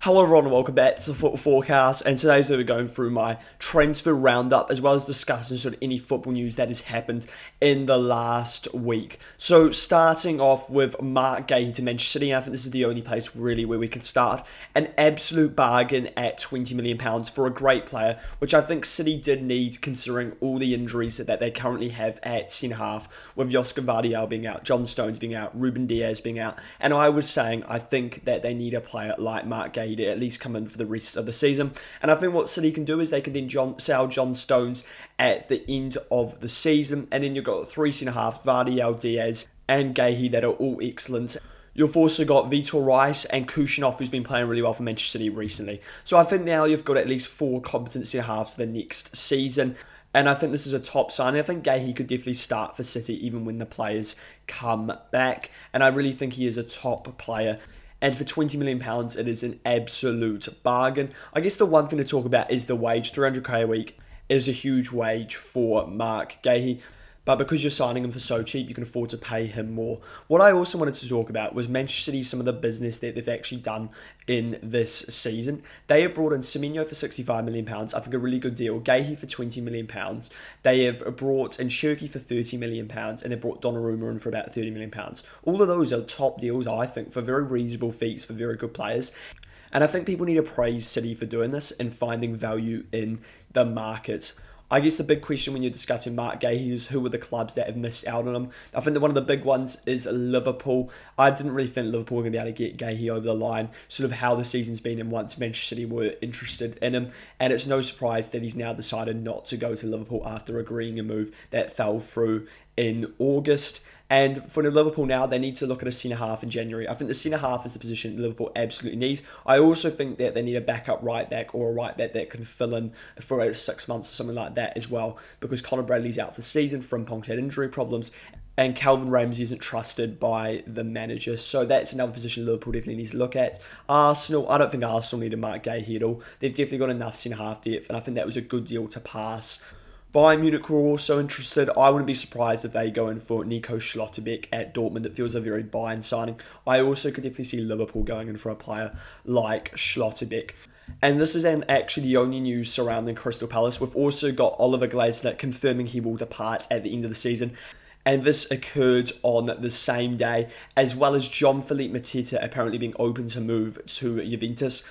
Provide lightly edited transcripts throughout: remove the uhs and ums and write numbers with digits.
Hello everyone, welcome back to the Football Forecast, and today's we're going through my transfer roundup as well as discussing sort of any football news that has happened in the last week. So starting off with Marc Guehi to Manchester City, I think this is the only place really where we can start. An absolute bargain at £20 million for a great player, which I think City did need considering all the injuries that they currently have at centre-half, with Oscar Vardiel being out, John Stones being out, Ruben Diaz being out, and I was saying I think that they need a player like Marc Guehi to at least come in for the rest of the season. And I think what City can do is they can then sell John Stones at the end of the season, and then you've got three centre-halves, Vardiel, Diaz and Guehi, that are all excellent. You've also got Vitor Rice and Kushinov, who's been playing really well for Manchester City recently. So I think now you've got at least four competent centre-halves for the next season. And I think this is a top sign. I think Guehi could definitely start for City even when the players come back. And I really think he is a top player. And for £20 million, it is an absolute bargain. I guess the one thing to talk about is the wage. 300k a week is a huge wage for Marc Guehi. But because you're signing him for so cheap, you can afford to pay him more. What I also wanted to talk about was Manchester City, some of the business that they've actually done in this season. They have brought in Semenyo for £65 million, I think a really good deal. Guehi for £20 million. They have brought in Cherki for £30 million, and they brought Donnarumma in for about £30 million. All of those are top deals, I think, for very reasonable fees for very good players. And I think people need to praise City for doing this and finding value in the market. I guess the big question when you're discussing Marc Guehi is who are the clubs that have missed out on him. I think that one of the big ones is Liverpool. I didn't really think Liverpool were going to be able to get Guehi over the line, sort of how the season's been and once Manchester City were interested in him. And it's no surprise that he's now decided not to go to Liverpool after agreeing a move that fell through in August. And for Liverpool now, they need to look at a centre-half in January. I think the centre-half is the position Liverpool absolutely needs. I also think that they need a backup right-back or a right-back that can fill in for 6 months or something like that as well, because Conor Bradley's out for the season, Frimpong's had injury problems, and Calvin Ramsey isn't trusted by the manager. So that's another position Liverpool definitely needs to look at. Arsenal, I don't think Arsenal need a Marc Guehi at all. They've definitely got enough centre-half depth, and I think that was a good deal to pass. Bayern Munich were also interested. I wouldn't be surprised if they go in for Nico Schlotterbeck at Dortmund. It feels a very Bayern signing. I also could definitely see Liverpool going in for a player like Schlotterbeck. And this is actually the only news surrounding Crystal Palace. We've also got Oliver Glasner confirming he will depart at the end of the season. And this occurred on the same day, as well as Jean-Philippe Mateta apparently being open to move to Juventus.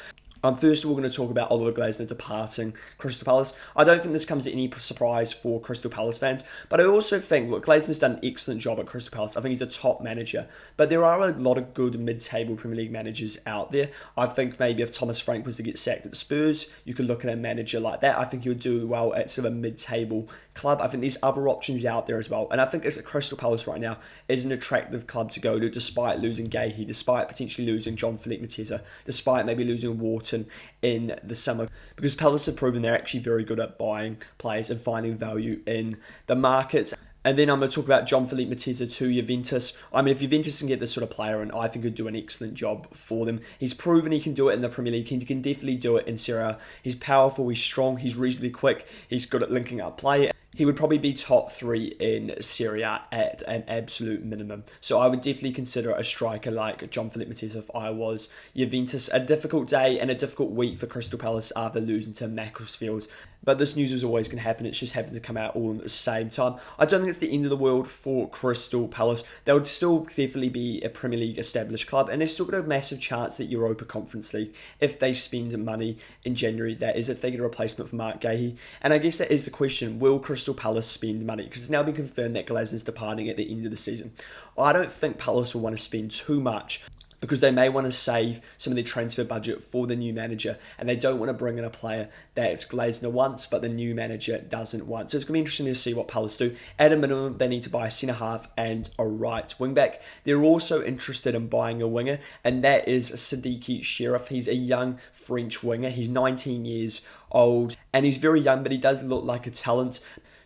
First of all, we're going to talk about Oliver Glasner departing Crystal Palace. I don't think this comes as any surprise for Crystal Palace fans, but I also think, look, Glasner's done an excellent job at Crystal Palace. I think he's a top manager, but there are a lot of good mid-table Premier League managers out there. I think maybe if Thomas Frank was to get sacked at Spurs, you could look at a manager like that. I think he would do well at sort of a mid-table club. I think there's other options out there as well, and I think Crystal Palace right now is an attractive club to go to, despite losing Guehi, despite potentially losing Jean-Philippe Mateta, despite maybe losing Wharton in the summer, because Palace have proven they're actually very good at buying players and finding value in the markets. And then I'm going to talk about Jean-Philippe Mateta to Juventus. I mean, if Juventus can get this sort of player, and I think he'd do an excellent job for them. He's proven he can do it in the Premier League. He can definitely do it in Serie A. He's powerful, he's strong, he's reasonably quick, he's good at linking up play. He would probably be top 3 in Serie A at an absolute minimum. So I would definitely consider a striker like Jean-Philippe Mateta if I was Juventus. A difficult day and a difficult week for Crystal Palace after losing to Macclesfield. But this news is always going to happen. It's just happened to come out all at the same time. I don't think it's the end of the world for Crystal Palace. They would still definitely be a Premier League established club, and they've still got a massive chance at Europa Conference League if they spend money in January. That is, if they get a replacement for Marc Guehi. And I guess that is the question, will Crystal Palace spend money? Because it's now been confirmed that Glasner's departing at the end of the season. I don't think Palace will want to spend too much, because they may want to save some of their transfer budget for the new manager, and they don't want to bring in a player that Glasner wants but the new manager doesn't want. So it's going to be interesting to see what Palace do. At a minimum, they need to buy a centre-half and a right wing-back. They're also interested in buying a winger, and that is Sidiki Sheriff. He's a young French winger. He's 19 years old, and he's very young, but he does look like a talent.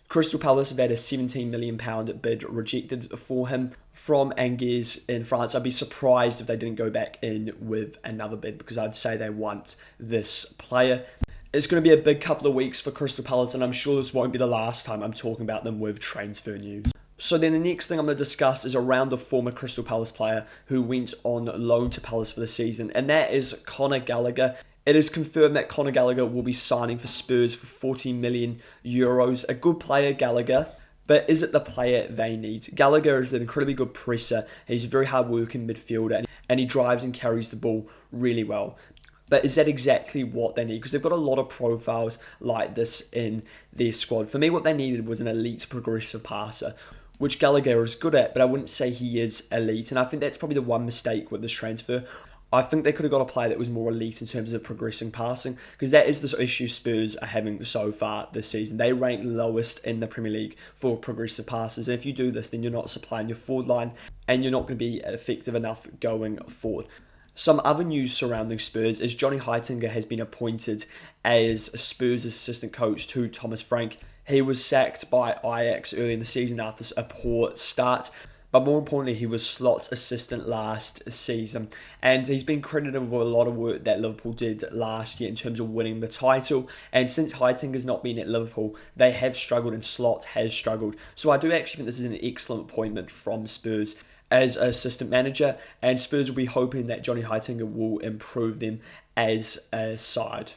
Crystal Palace have had a £17 million bid rejected for him from Angers in France. I'd be surprised if they didn't go back in with another bid, because I'd say they want this player. It's going to be a big couple of weeks for Crystal Palace, and I'm sure this won't be the last time I'm talking about them with transfer news. So then the next thing I'm going to discuss is around a former Crystal Palace player who went on loan to Palace for the season, and that is Conor Gallagher. It is confirmed that Conor Gallagher will be signing for Spurs for 40 million euros. A good player, Gallagher, but is it the player they need? Gallagher is an incredibly good presser. He's a very hard-working midfielder, and he drives and carries the ball really well. But is that exactly what they need? Because they've got a lot of profiles like this in their squad. For me, what they needed was an elite progressive passer, which Gallagher is good at, but I wouldn't say he is elite. And I think that's probably the one mistake with this transfer. I think they could have got a player that was more elite in terms of progressing passing, because that is the issue Spurs are having so far this season. They rank lowest in the Premier League for progressive passes, and if you do this, then you're not supplying your forward line, and you're not going to be effective enough going forward. Some other news surrounding Spurs is Johnny Heitinga has been appointed as Spurs' assistant coach to Thomas Frank. He was sacked by Ajax early in the season after a poor start. But more importantly, he was Slot's assistant last season. And he's been credited with a lot of work that Liverpool did last year in terms of winning the title. And since Heitinga's not been at Liverpool, they have struggled and Slot has struggled. So I do actually think this is an excellent appointment from Spurs as assistant manager. And Spurs will be hoping that Johnny Heitinga will improve them as a side.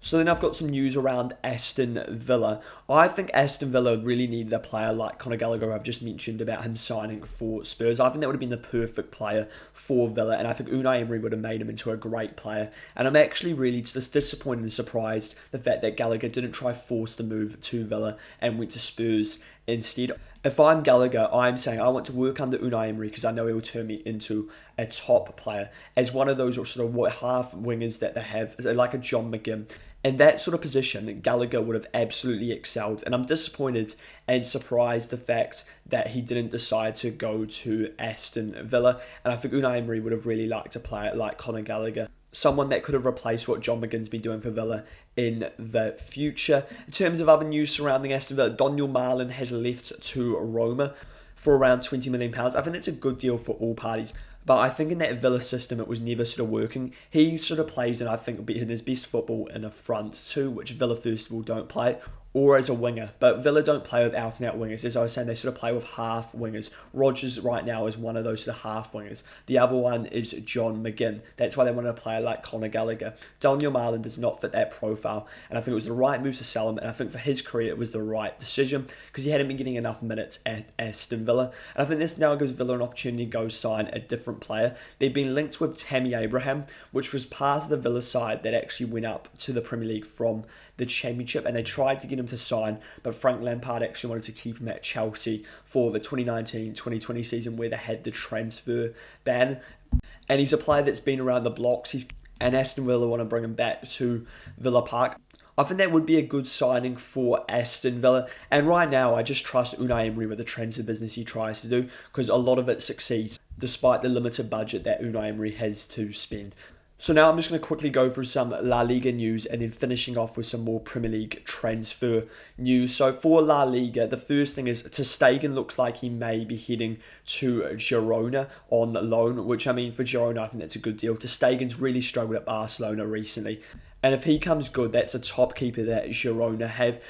So then I've got some news around Aston Villa. I think Aston Villa really needed a player like Conor Gallagher. I've just mentioned about him signing for Spurs. I think that would have been the perfect player for Villa, and I think Unai Emery would have made him into a great player. And I'm actually really disappointed and surprised the fact that Gallagher didn't try force the move to Villa and went to Spurs instead. If I'm Gallagher, I'm saying I want to work under Unai Emery because I know he will turn me into a top player as one of those sort of half wingers that they have, like a John McGinn. In that sort of position, Gallagher would have absolutely excelled. And I'm disappointed and surprised the fact that he didn't decide to go to Aston Villa. And I think Unai Emery would have really liked a player like Conor Gallagher, someone that could have replaced what John McGinn's been doing for Villa in the future. In terms of other news surrounding Aston Villa, Daniel Marlin has left to Roma for around £20 million. I think that's a good deal for all parties. But I think in that Villa system, it was never sort of working. He sort of plays, and I think in his best football in a front two, which Villa first of all don't play, or as a winger. But Villa don't play with out-and-out wingers. As I was saying, they sort of play with half wingers. Rodgers right now is one of those sort of half wingers. The other one is John McGinn. That's why they wanted a player like Conor Gallagher. Daniel Marlin does not fit that profile, and I think it was the right move to sell him, and I think for his career it was the right decision because he hadn't been getting enough minutes at Aston Villa. And I think this now gives Villa an opportunity to go sign a different player. They've been linked with Tammy Abraham, which was part of the Villa side that actually went up to the Premier League from the Championship, and they tried to get him to sign, but Frank Lampard actually wanted to keep him at Chelsea for the 2019-2020 season where they had the transfer ban. And he's a player that's been around the blocks, and Aston Villa want to bring him back to Villa Park. I think that would be a good signing for Aston Villa. And right now, I just trust Unai Emery with the transfer business he tries to do because a lot of it succeeds despite the limited budget that Unai Emery has to spend. So now I'm just going to quickly go through some La Liga news and then finishing off with some more Premier League transfer news. So for La Liga, the first thing is ter Stegen looks like he may be heading to Girona on loan, which I mean for Girona I think that's a good deal. Ter Stegen's really struggled at Barcelona recently, and if he comes good, that's a top keeper that Girona have.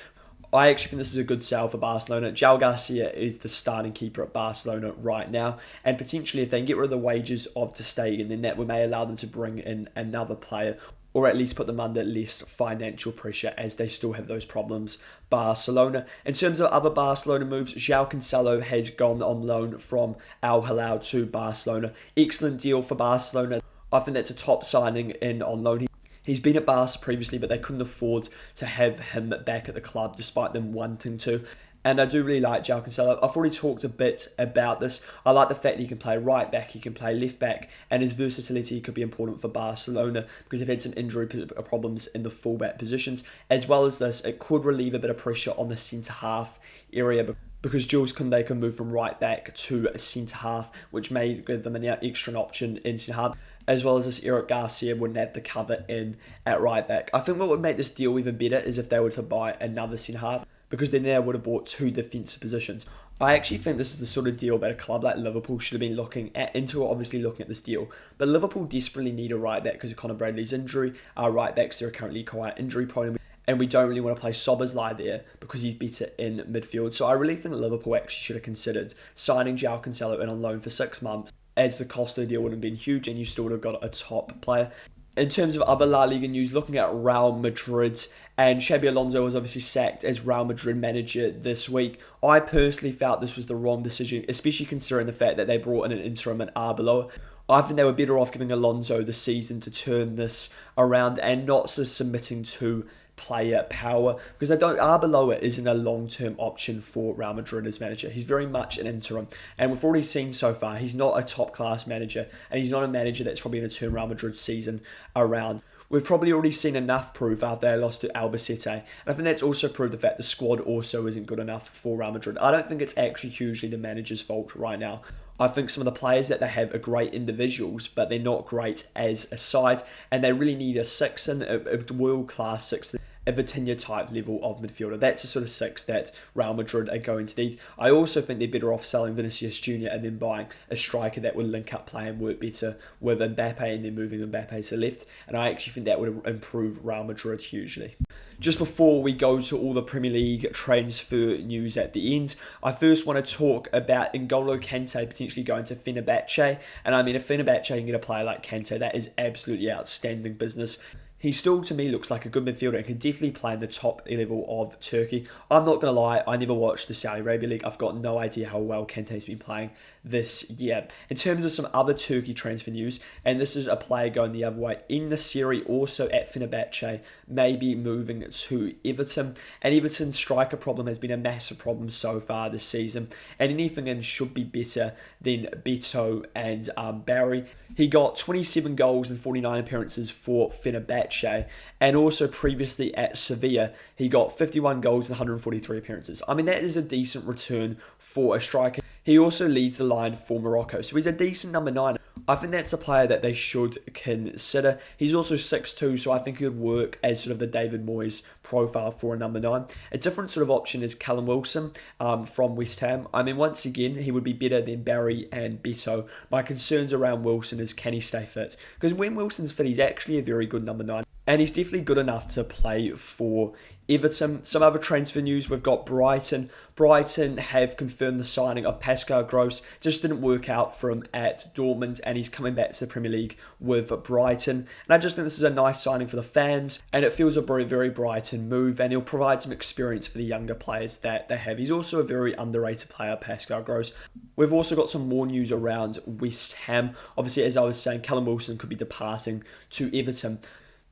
I actually think this is a good sell for Barcelona. Joao Garcia is the starting keeper at Barcelona right now. And potentially if they can get rid of the wages of ter Stegen, then that may allow them to bring in another player or at least put them under less financial pressure as they still have those problems, Barcelona. In terms of other Barcelona moves, Joao Cancelo has gone on loan from Al Hilal to Barcelona. Excellent deal for Barcelona. I think that's a top signing in on loan. He's been at Barca previously, but they couldn't afford to have him back at the club despite them wanting to. And I do really like Joao Cancelo. I've already talked a bit about this. I like the fact that he can play right back, he can play left back, and his versatility could be important for Barcelona because they've had some injury problems in the fullback positions. As well as this, it could relieve a bit of pressure on the centre-half area because Jules Koundé can move from right back to a centre-half, which may give them an extra option in centre-half. As well as this Eric Garcia wouldn't have the cover in at right back. I think what would make this deal even better is if they were to buy another centre-half because then they would have bought two defensive positions. I actually think this is the sort of deal that a club like Liverpool should have been looking at. Inter obviously looking at this deal, but Liverpool desperately need a right back because of Conor Bradley's injury. Our right backs are currently quite injury prone, and we don't really want to play Szoboszlai there because he's better in midfield. So I really think Liverpool actually should have considered signing Joao Cancelo in on loan for 6 months, as the cost of the deal would have been huge and you still would have got a top player. In terms of other La Liga news, looking at Real Madrid, and Xabi Alonso was obviously sacked as Real Madrid manager this week. I personally felt this was the wrong decision, especially considering the fact that they brought in an interim at Arbeloa. I think they were better off giving Alonso the season to turn this around and not sort of submitting to player power, because Arbeloa isn't a long-term option for Real Madrid as manager. He's very much an interim, and we've already seen so far he's not a top-class manager, and he's not a manager that's probably going to turn Real Madrid's season around. We've probably already seen enough proof after they lost to Albacete, and I think that's also proved the fact the squad also isn't good enough for Real Madrid. I don't think it's actually hugely the manager's fault right now. I think some of the players that they have are great individuals, but they're not great as a side, and they really need a sixth-in, a world-class sixth-in, a Vitinha type level of midfielder. That's the sort of six that Real Madrid are going to need. I also think they're better off selling Vinicius Jr. and then buying a striker that would link up play and work better with Mbappe, and then moving Mbappe to left. And I actually think that would improve Real Madrid hugely. Just before we go to all the Premier League transfer news at the end, I first want to talk about N'Golo Kante potentially going to Fenerbahce. And I mean, if Fenerbahce can get a player like Kante, that is absolutely outstanding business. He still, to me, looks like a good midfielder and can definitely play in the top level of Turkey. I'm not going to lie, I never watched the Saudi Arabia League. I've got no idea how well Kante's been playing this year. In terms of some other Turkey transfer news, and this is a player going the other way, in the Serie, also at Fenerbahce, maybe moving to Everton. And Everton's striker problem has been a massive problem so far this season, and anything in should be better than Beto and Barry. He got 27 goals and 49 appearances for Fenerbahce, and also previously at Sevilla, he got 51 goals and 143 appearances. I mean, that is a decent return for a striker. He also leads the line for Morocco, so he's a decent number 9. I think that's a player that they should consider. He's also 6'2", so I think he would work as sort of the David Moyes profile for a number 9. A different sort of option is Callum Wilson from West Ham. I mean, once again, he would be better than Barry and Beto. My concerns around Wilson is, can he stay fit? Because when Wilson's fit, he's actually a very good number 9. And he's definitely good enough to play for Everton. Some other transfer news, we've got Brighton. Brighton have confirmed the signing of Pascal Gross. Just didn't work out for him at Dortmund, and he's coming back to the Premier League with Brighton. And I just think this is a nice signing for the fans, and it feels a very, very Brighton move, and he'll provide some experience for the younger players that they have. He's also a very underrated player, Pascal Gross. We've also got some more news around West Ham. Obviously, as I was saying, Callum Wilson could be departing to Everton.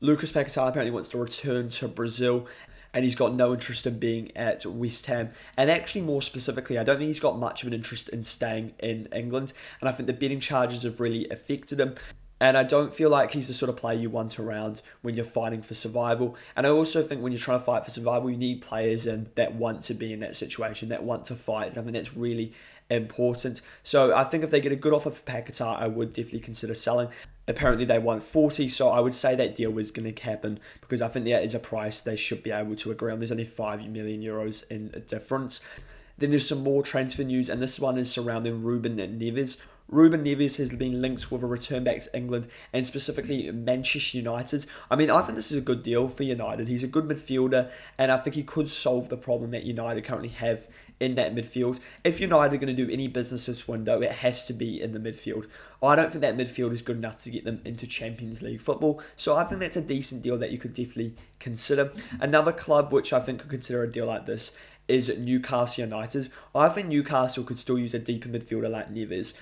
Lucas Paquetá apparently wants to return to Brazil, and he's got no interest in being at West Ham. And actually, more specifically, I don't think he's got much of an interest in staying in England, and I think the betting charges have really affected him. And I don't feel like he's the sort of player you want around when you're fighting for survival. And I also think when you're trying to fight for survival, you need players in that want to be in that situation, that want to fight. And I think that's really important. So I think if they get a good offer for Paquetá, I would definitely consider selling. Apparently they want 40, so I would say that deal was going to happen, because I think that is a price they should be able to agree on. There's only 5 million euros in difference. Then there's some more transfer news, and this one is surrounding Ruben Neves. Ruben Neves has been linked with a return back to England, and specifically Manchester United. I mean, I think this is a good deal for United. He's a good midfielder, and I think he could solve the problem that United currently have in that midfield. If United are going to do any business this window, it has to be in the midfield. I don't think that midfield is good enough to get them into Champions League football, so I think that's a decent deal that you could definitely consider. Another club which I think could consider a deal like this is Newcastle United. I think Newcastle could still use a deeper midfielder like Neves,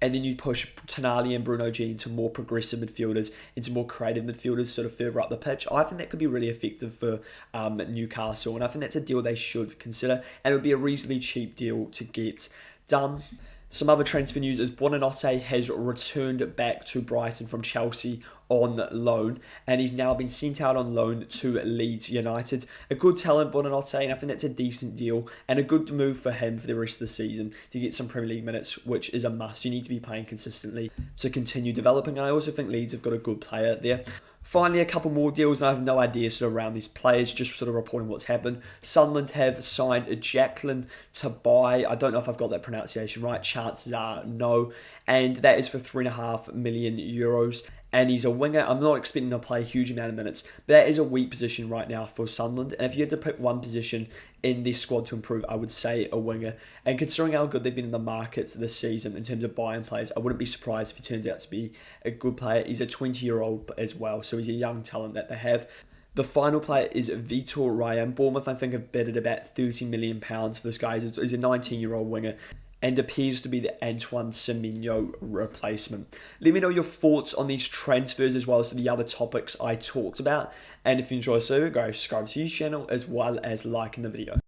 and then you push Tonali and Bruno G into more progressive midfielders, into more creative midfielders sort of further up the pitch. I think that could be really effective for Newcastle, and I think that's a deal they should consider, and it would be a reasonably cheap deal to get done. Some other transfer news is Buonanotte has returned back to Brighton from Chelsea on loan, and he's now been sent out on loan to Leeds United. A good talent, Buonanotte, and I think that's a decent deal and a good move for him for the rest of the season to get some Premier League minutes, which is a must. You need to be playing consistently to continue developing, and I also think Leeds have got a good player there. Finally, a couple more deals, and I have no idea sort of around these players, just sort of reporting what's happened. Sunderland have signed Jacqueline to buy. I don't know if I've got that pronunciation right. Chances are no. and that is for €3.5 million. And he's a winger. I'm not expecting to play a huge amount of minutes, but that is a weak position right now for Sunderland. And if you had to pick one position in this squad to improve, I would say a winger. And considering how good they've been in the markets this season in terms of buying players, I wouldn't be surprised if he turns out to be a good player. He's a 20-year-old as well, so he's a young talent that they have. The final player is Vitor Ryan. Bournemouth, I think, have bid at about £30 million for this guy. He's a 19-year-old winger and appears to be the Antoine Semenyo replacement. Let me know your thoughts on these transfers as well as the other topics I talked about. And if you enjoy this video, go subscribe to this channel as well as liking the video.